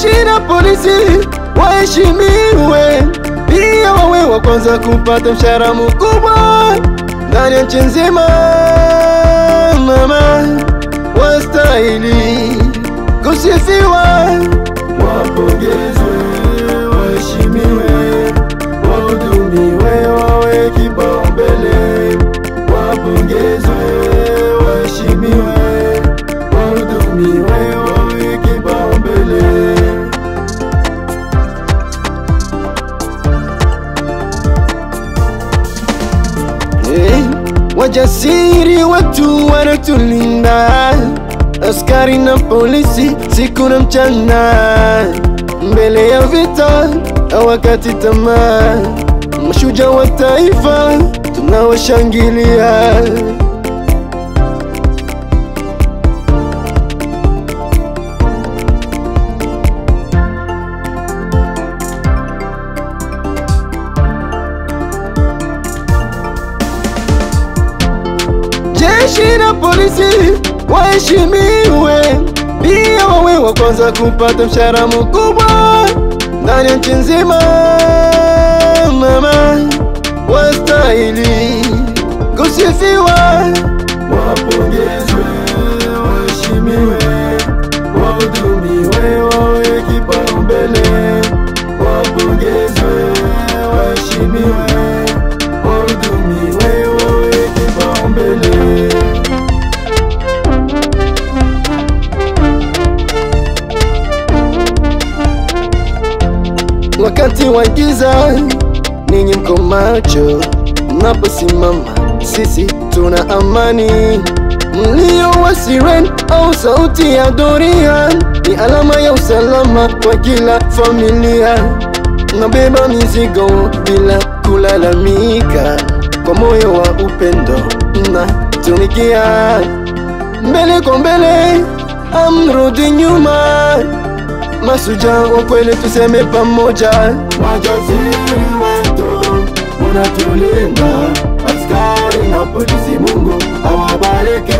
Jeshi na polisi waheshimiwe, pia wawe wa kwanza kupata mshahara mkubwa ndani ya nchi nzima. Mama wastahili kusifiwa, wapongezwe, waheshimiwe, wahudumiwe, wawe kipaumbele. Wapongezwe, waheshimiwe, wahudumiwe, wawe kipaumbele. Wajasiri wetu wanatulinda, askari na polisi siku na mchana, mbele ya vita hawakati tamaa. Mashujaa wa taifa tunawashangilia. Jeshi na polisi waheshimiwe, pia wawe wa kwanza kupata mshahara mkubwa ndani ya nchi nzima. Mama wastahili kusifiwa, wapongezwe, waheshimiwe, wahudumiwe, wawe kipaumbele. Wapongezwe, waheshimiwe, wahudumiwe, wawe kipaumbele. Wakati wa giza ninyi mko macho, mnaposimama sisi tuna amani. Mlio wa siren au sauti ya doria ni alama ya usalama kwa kila familia. Nabeba mizigo bila kulalamika, kwa moyo wa upendo na tumikia. Mbele kwa mbele, amrudi nyuma. Mashujaa wa kweli tuseme pamoja. Wajasiri wetu unatulinda, askari na polisi, Mungu awabariki.